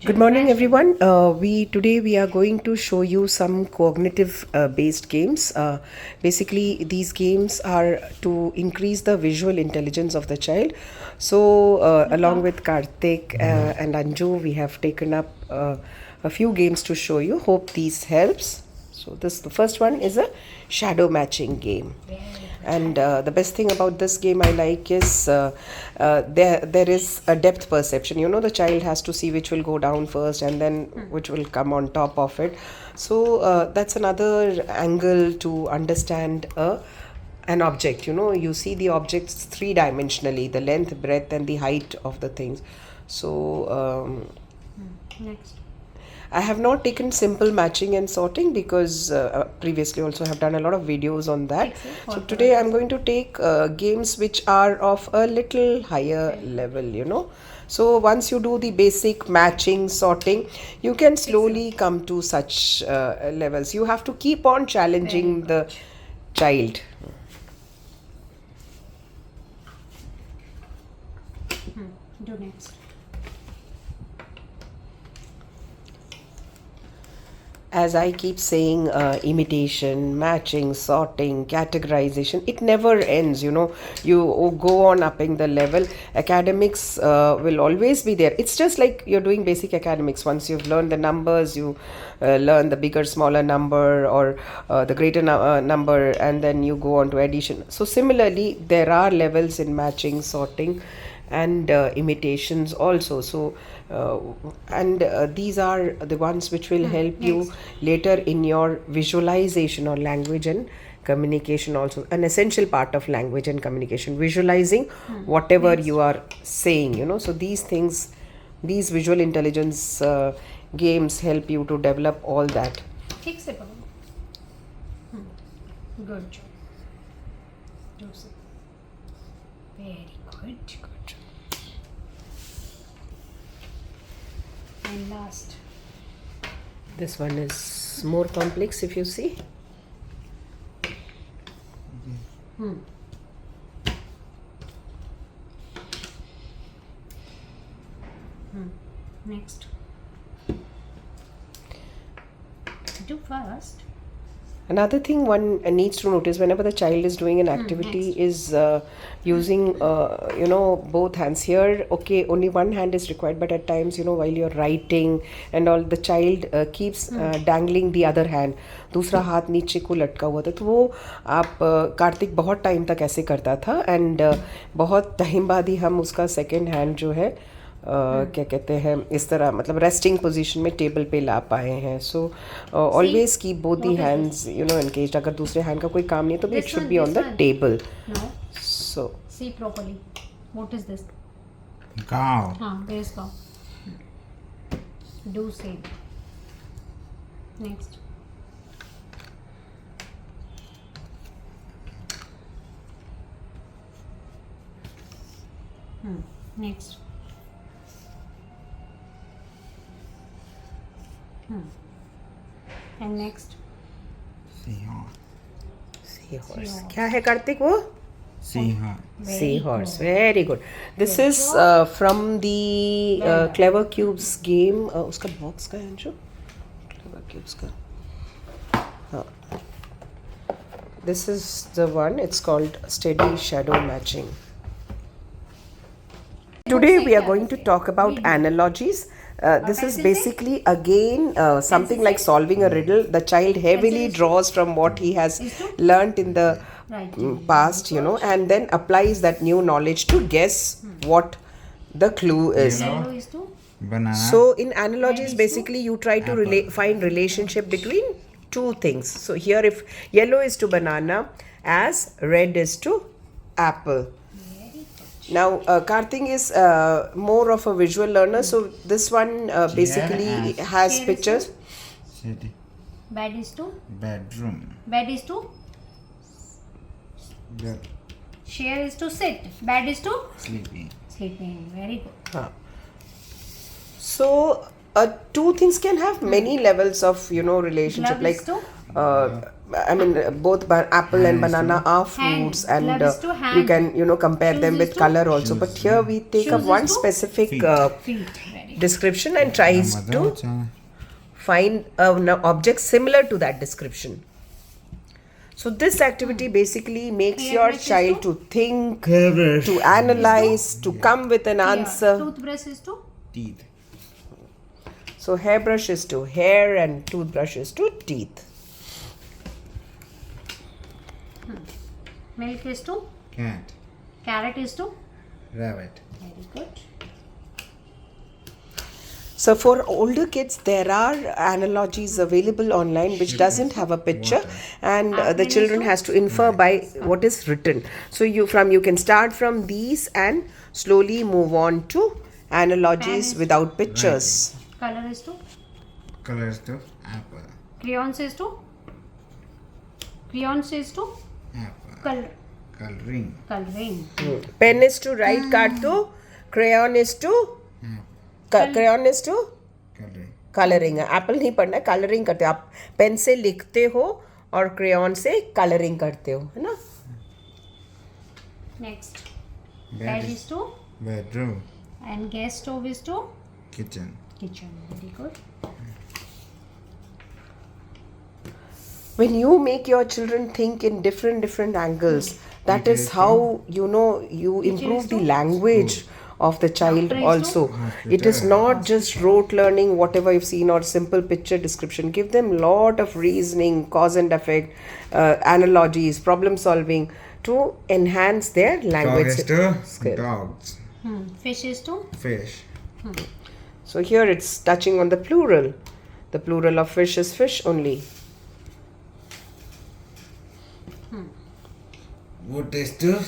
Good morning, everyone. We are going to show you some cognitive based games. Basically, these games are to increase the visual intelligence of the child. So, along with Kartik and Anju, we have taken up a few games to show you. Hope these helps. So, the first one is a shadow matching game. And the best thing about this game I like is there is a depth perception. You know, the child has to see which will go down first and then which will come on top of it. So that's another angle to understand an object. You know, you see the objects three dimensionally: the length, breadth, and the height of the things. So Next. I have not taken simple matching and sorting because previously also have done a lot of videos on that. So today I'm going to take games which are of a little higher level, you know. So once you do the basic matching, sorting, you can slowly come to such levels. You have to keep on challenging the child. Do next. As I keep saying, imitation, matching, sorting, categorization, it never ends. You know, you go on upping the level. Academics will always be there. It's just like you're doing basic academics. Once you've learned the numbers, you learn the bigger, smaller number or the greater number, and then you go on to addition. So, similarly, there are levels in matching, sorting, and imitations also. So these are the ones which will help you later in your visualization or language and communication, also an essential part of language and communication, visualizing whatever you are saying, you know. So these things, these visual intelligence games help you to develop all that. Fix it. Good job. Joseph. Very good. And last. This one is more complex, if you see. Next. Do first. Another thing one needs to notice whenever the child is doing an activity is using, you know, both hands. Here, okay, only one hand is required, but at times, you know, while you're writing and all, the child keeps dangling the other hand. दूसरा हाथ नीचे को लटका हुआ था, तो वो आप कार्तिक बहुत टाइम तक ऐसे करता था एंड बहुत टाइम बाद ही हम उसका सेकेंड हैंड जो है क्या कहते हैं, इस तरह मतलब रेस्टिंग पोजीशन में टेबल पे ला पाए हैं. So always keep both the hands, you know, engaged. अगर दूसरे हैंड का कोई काम नहीं है तो it should be on the table. So See properly. What is this? Cow. Where is cow? Do same. Next. Next. And next. Seahorse. seahorse. क्या है कार्तिक वो? Seahorse. Seahorse. Very good. This is from the Clever Cubes game. उसका box का है Anshu? Clever Cubes का. हाँ. This is the one. It's called Steady Shadow Matching. Today we are going to talk about analogies. This is basically again something like solving a riddle. The child heavily draws from what he has learnt in the past, you know, and then applies that new knowledge to guess what the clue is. Yellow is to Banana. So in analogies, basically you try to find relationship between two things. So here, if yellow is to banana, as red is to apple. Now, Kartik is more of a visual learner, so this one basically has pictures. City. bed is to Bedroom. bed is to Bed. chair is to sit. Bed is to Sleeping. sleeping. Very good. So two things can have many levels of, you know, relationship. Glove Like is to I mean, both apple and banana are fruits, and Glove is to you hand. can, you know, compare them Shoes with is to color also. But here we take Shoes up is one to specific feet. Feet. Very description and tries to find an object similar to that description. So this activity basically makes your Hairbrush is child to? to think, Hairbrush. to analyze, to come with an answer. Toothbrush is to Teeth. So hairbrush is to hair and toothbrush is to teeth. milk is to Cat. carrot is to Rabbit. very good. So for older kids, there are analogies available online which doesn't have a picture, and the Apple children is to? has to infer by what is written. So you can start from these and slowly move on to analogies is without pictures. Color is to Colors to apple. crayons is to Apple. color Coloring. coloring. Pen is to write kartu, crayon is to crayon is to Coloring. Colouring. Apple नहीं पढ़ना है, colouring करते हो आप. Pen से लिखते हो और क्रेयॉन से कलरिंग करते हो, है ना. Next, bed is to Bedroom. and gas stove is to Kitchen. kitchen. Very good. When you make your children think in different angles, that is how you improve the language of the child also. It is not just rote learning whatever you've seen or simple picture description. Give them lot of reasoning, cause and effect, analogies, problem solving to enhance their Dog language is to skill. dogs. Fish is to Fish. So here it's touching on the plural. The plural of fish is fish only. Wood is to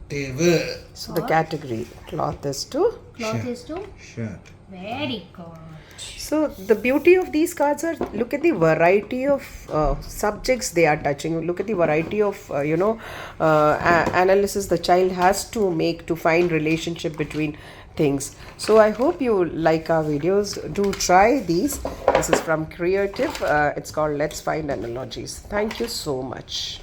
table. So the category cloth is to. cloth is to Shirt. very good. So the beauty of these cards are, look at the variety of subjects they are touching. Look at the variety of analysis the child has to make to find relationship between things. So I hope you like our videos. Do try these. This is from Creative. It's called Let's Find Analogies. Thank you so much.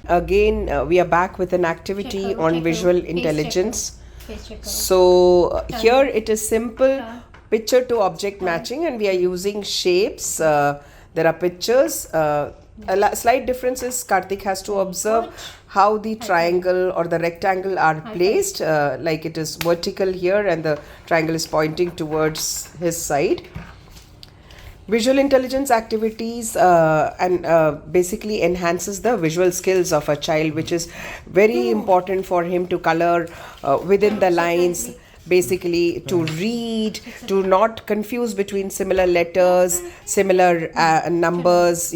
Again, we are back with an activity Check on karo, visual face intelligence. Face check karo. So here it is simple picture to object matching, and we are using shapes. There are pictures. Slight difference is Kartik has to observe how the triangle or the rectangle are placed. Like it is vertical here and the triangle is pointing towards his side. Visual intelligence activities and basically enhances the visual skills of a child, which is very important for him to color within the lines, basically to read, to not confuse between similar letters, similar numbers,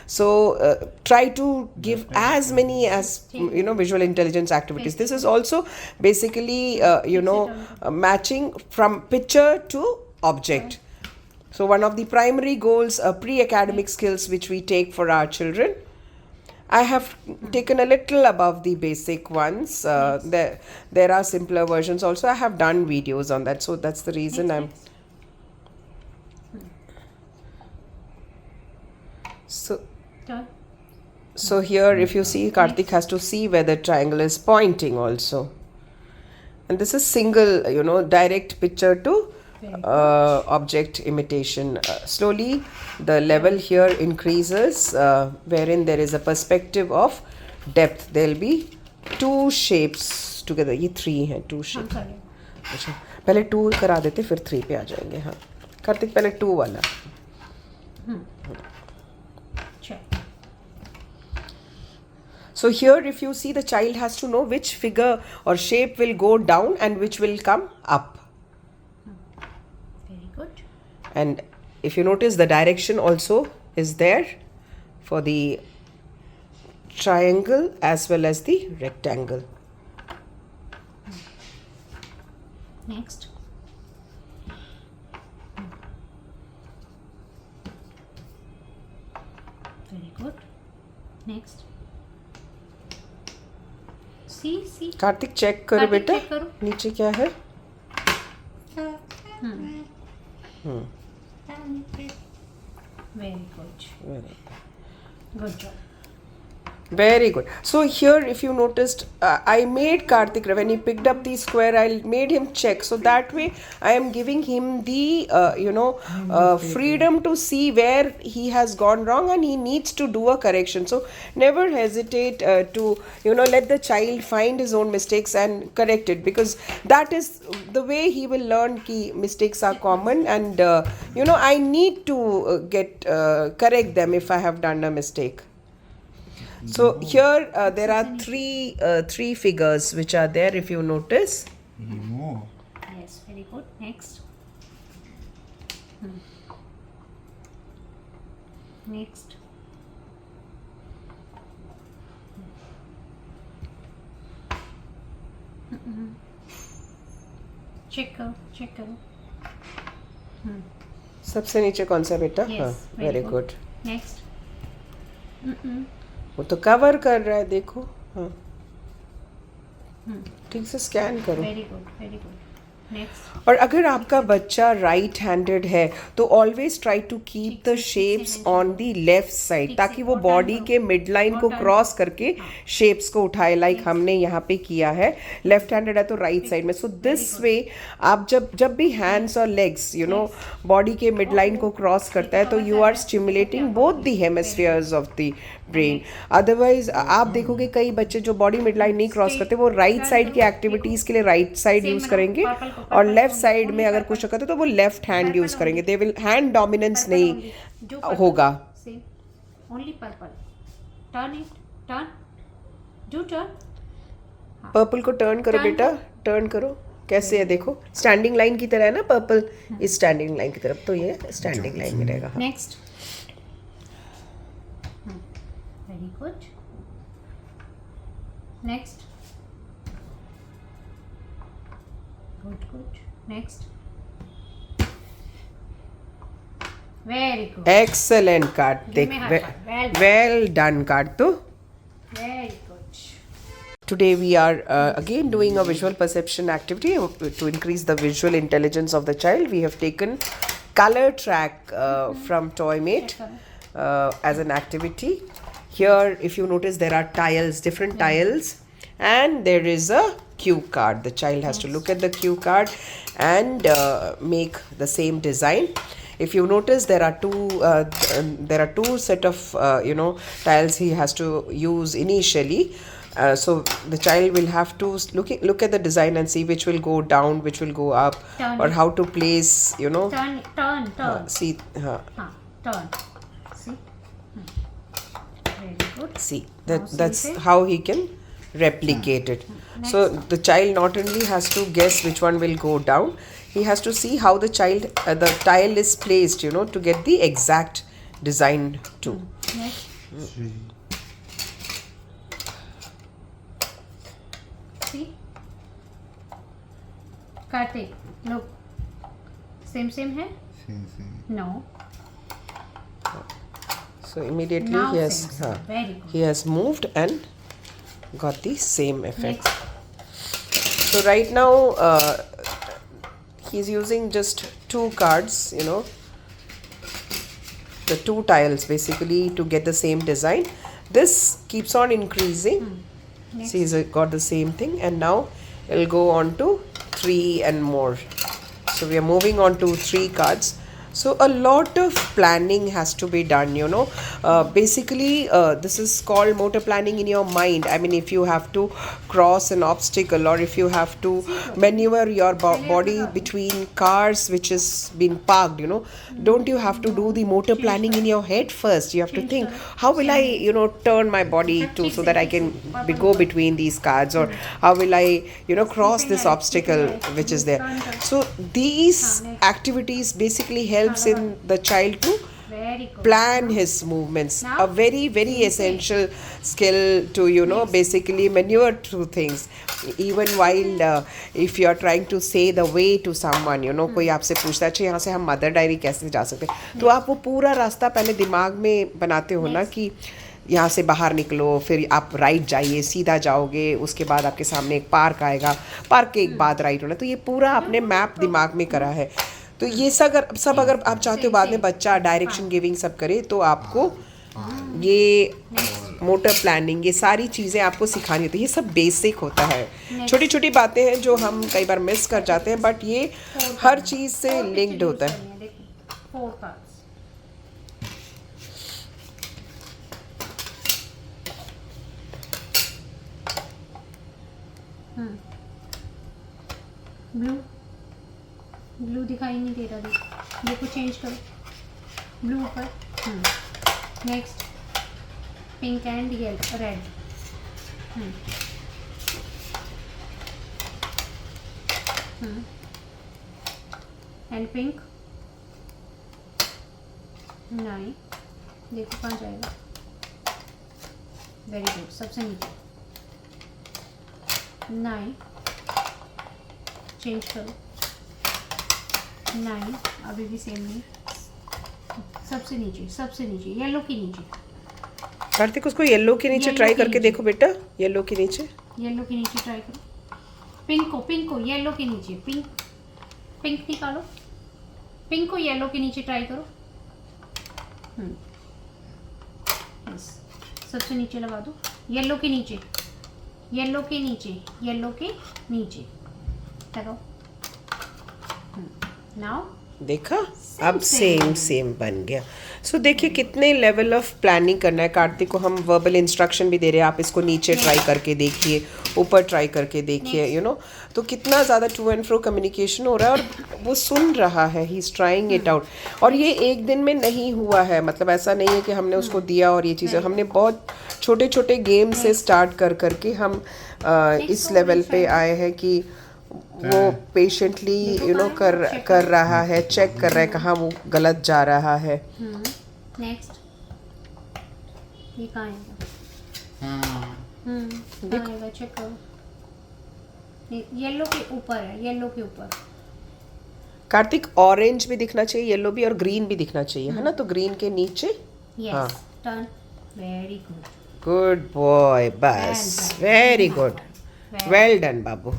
so try to give as many as visual intelligence activities. This is also basically matching from picture to object. So one of the primary goals, pre-academic skills which we take for our children. I have taken a little above the basic ones. There are simpler versions also. I have done videos on that. So that's the reason I'm... So here if you see, Kartik has to see where the triangle is pointing also. And this is single, direct picture to object imitation. Slowly the level here increases, wherein there is a perspective of depth. There will be two shapes together. ये three हैं, two shapes. अच्छा, पहले two करा देते फिर three पे आ जाएंगे. हाँ, कार्तिक पहले two वाला. So here if you see, the child has to know which figure or shape will go down and which will come up. And if you notice, the direction also is there for the triangle as well as the rectangle. Next. Very good. Next. See. Kartik check करो बेटा, check करो. नीचे क्या है? Very good. Good job. Very good. So here, if you noticed, I made Kartik, when he picked up the square, I made him check. So that way, I am giving him the freedom to see where he has gone wrong and he needs to do a correction. So never hesitate to let the child find his own mistakes and correct it, because that is the way he will learn ki mistakes are common, and I need to get correct them if I have done a mistake. So here there are three figures which are there, if you notice. More. Yes, very good. Next. Next. Check out. सबसे नीचे कौन सा बेटा? हाँ, Yes, very good. Next. वो तो cover कर रहा है, देखो. हाँ, ठीक से स्कैन करो. Very good. Next. और अगर आपका बच्चा राइट हैंडेड है तो always try to keep the shapes on the left side, ताकि वो बॉडी के मिड लाइन को क्रॉस करके शेप्स को उठाए, लाइक हमने यहाँ पे किया है. लेफ्ट हैंडेड है तो राइट साइड में. सो दिस वे आप जब भी हैंड्स और लेग्स बॉडी के मिड लाइन को क्रॉस करता है तो you are stimulating both the hemispheres of the brain. Otherwise आप देखोगे कई बच्चे जो बॉडी मिड लाइन नहीं क्रॉस करते, वो राइट साइड की एक्टिविटीज के लिए राइट साइड यूज करेंगे और लेफ्ट साइड में अगर कुछ करते तो वो लेफ्ट हैंड यूज करेंगे. दे विल हैंड डोमिनेंस नहीं होगा. Only purple. Turn it. Turn. Do turn. Purple को टर्न करो Turn बेटा, टर्न करो. कैसे है देखो, स्टैंडिंग लाइन की तरह है ना पर्पल, इस स्टैंडिंग लाइन की तरफ, तो ये स्टैंडिंग लाइन में रहेगा. Next. Very good. Next. Good. Next. Very good. Excellent, Kartik. Give me high five. Well done. Well done, Kartu. Very good. Today we are again doing a visual perception activity to increase the visual intelligence of the child. We have taken color track from Toymate as an activity. Here, if you notice, there are tiles, different tiles, and there is a cue card. The child has to look at the cue card and make the same design. If you notice, there are two set of tiles he has to use initially. So the child will have to look at the design and see which will go down, which will go up, Turn or it. how to place. Turn. See, Turn. See. Very good. see Now that's see it. how he can replicate it. So the child not only has to guess which one will go down, he has to see how the tile is placed, to get the exact design too. Next. 3. See. Kartik, look. Same है? Same. No. So immediately Now he has same. Very good. he has moved and got the same effect. Next. So right now he's using just 2 cards, the 2 tiles basically to get the same design. This keeps on increasing. Next. See, he's got the same thing, and now it'll go on to 3 and more. So we are moving on to 3 cards. So a lot of planning has to be done, basically this is called motor planning in your mind. I mean, if you have to cross an obstacle, or if you have to maneuver your body between cars which is been parked, don't you have to do the motor planning in your head first? You have to think, how will I turn my body to so that I can go between these cars, or how will I cross this obstacle which is there. So these activities basically helps in the child to Very good. plan his movements. Now, A very very essential skill to basically maneuver through things, even while if you are trying to say the way to someone, कोई आपसे पूछता है अच्छा यहाँ से हम mother diary कैसे जा सकते हैं, तो आप वो पूरा रास्ता पहले दिमाग में बनाते हो ना कि यहाँ से बाहर निकलो, फिर आप राइट जाइए, सीधा जाओगे, उसके बाद आपके सामने एक पार्क आएगा, पार्क के एक बाद राइट होना. तो ये पूरा आपने मैप दिमाग में करा है. तो ये सब अगर आप चाहते हो बाद में बच्चा डायरेक्शन गिविंग सब करे, तो आपको ये मोटर प्लानिंग, ये सारी चीज़ें आपको सिखानी होती है। ये सब बेसिक होता है, Next. छोटी छोटी बातें हैं जो हम कई बार मिस कर जाते हैं, बट ये हर चीज़ से लिंक्ड होता है। देखो 4 कार्ड्स। ब्लू, ब्लू दिखाई नहीं दे रहा, देखो चेंज करो, ब्लू ऊपर। Next pink and yellow red. And pink. नहीं, देखो कहाँ जाएगा। वेरी गुड, सबसे नीचे। 9 चेंज करो। 9 अभी भी सेम नहीं, सबसे नीचे, सबसे नीचे, येलो के नीचे। कार्तिक उसको येलो के नीचे येलो ट्राई के करके नीचे। देखो बेटा, येलो के नीचे। येलो के नीचे ट्राई करो। पिंक को येलो के नीचे, पिंक निकालो। पिंक को येलो के नीचे ट्राई करो। यस, सबसे नीचे लगा दो, येलो के नीचे, येलो के नीचे, येलो के नीचे लगाओ। नाउ देखा, अब सेम सेम बन गया। सो देखिए कितने लेवल ऑफ प्लानिंग करना है। कार्तिक को हम वर्बल इंस्ट्रक्शन भी दे रहे हैं, आप इसको नीचे ट्राई करके देखिए, ऊपर ट्राई करके देखिए, यू नो। तो कितना ज़्यादा टू एंड फ्रो कम्युनिकेशन हो रहा है और वो सुन रहा है, he is trying it out. और ये एक दिन में नहीं हुआ है, मतलब ऐसा नहीं है कि हमने उसको दिया और ये चीज़ें, हमने बहुत छोटे छोटे गेम से स्टार्ट कर करके हम इस लेवल पे आए हैं कि वो पेशेंटली यू नो कर रहा है, चेक कर रहा है कहाँ वो गलत जा रहा है। नेक्स्ट, ये कहाँ आएगा? कहाँ आएगा, चेक करो। येलो के ऊपर है, येलो के ऊपर। कार्तिक ऑरेंज भी दिखना चाहिए, येलो भी, और ग्रीन भी दिखना चाहिए, है ना। तो ग्रीन के नीचे। हाँ, yes, turn. Very good, good boy, बस, very good, well done Babu.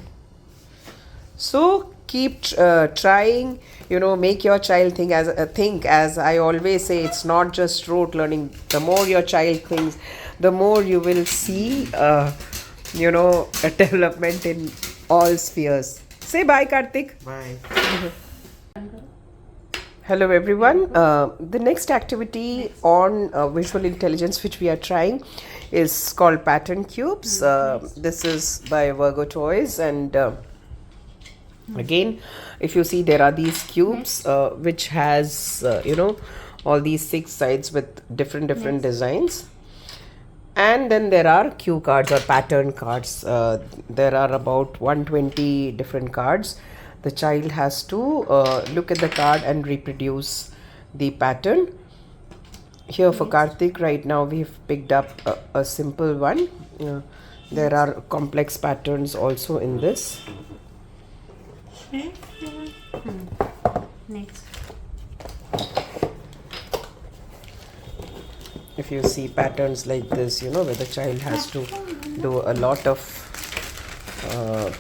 So keep trying, you know, make your child think, as I always say, it's not just rote learning. The more your child thinks, the more you will see you know, a development in all spheres. Say bye, Kartik. Bye. Hello everyone. The next activity on visual intelligence which we are trying is called pattern cubes. This is by Virgo Toys, and again, if you see, there are these cubes which has you know, all these 6 sides with different designs, and then there are cue cards or pattern cards. There are about 120 different cards. The child has to look at the card and reproduce the pattern. Here for Kartik, right now we've picked up a simple one. There are complex patterns also in this. Next, If you see patterns like this, you know, where the child has to do a lot of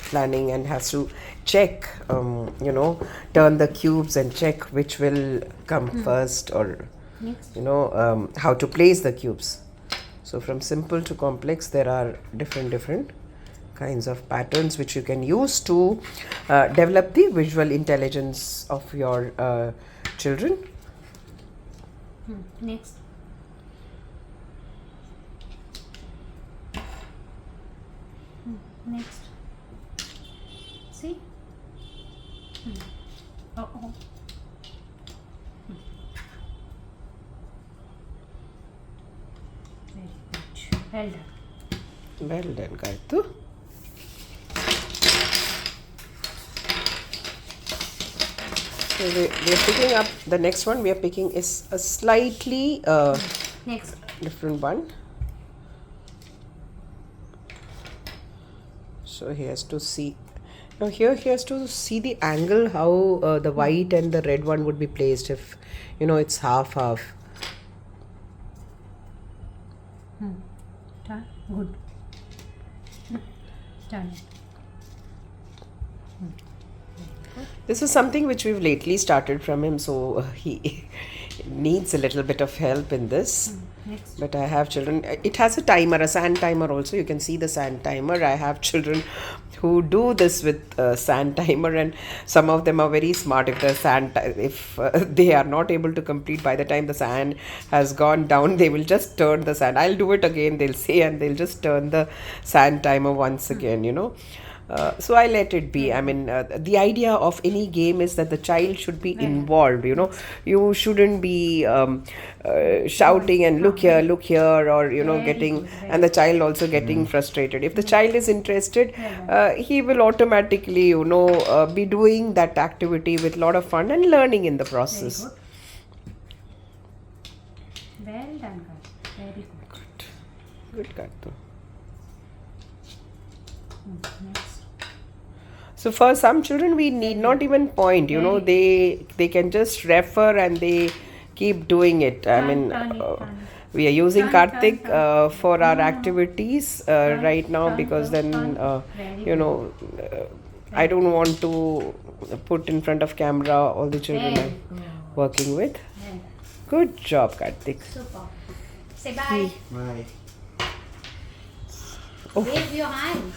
planning and has to check, you know, turn the cubes and check which will come first, or next, you know, how to place the cubes. So from simple to complex, there are different kinds of patterns which you can use to develop the visual intelligence of your children. Next, next, see, oh, very good, well done. Well done, Kartu. So we are picking up the next one. We are picking is a slightly next, different one. So he has to see. Now here he has to see the angle, how the white and the red one would be placed if, you know, it's half. Turn, good, turn. This is something which we've lately started from him, so he needs a little bit of help in this. Next. But I have children. It has a timer, a sand timer also. You can see the sand timer. I have children who do this with sand timer, and some of them are very smart. If the if they are not able to complete by the time the sand has gone down, they will just turn the sand. I'll do it again, they'll say, and they'll just turn the sand timer once again. So I let it be. I mean, the idea of any game is that the child should be involved. You shouldn't be shouting and look here, or Very getting, good, very and the child also getting frustrated. If the child is interested, he will automatically be doing that activity with a lot of fun and learning in the Very process. good. Well done, guys. Very good. Good, Kartik. Next. So for some children, we need not even point. They can just refer and they keep doing it. I mean, we are using Kartik for our activities right now, because then I don't want to put in front of camera all the children Very I'm good. working with. Well done. Good job, Kartik. Super. Say bye. Bye. Oh. Wave your hand.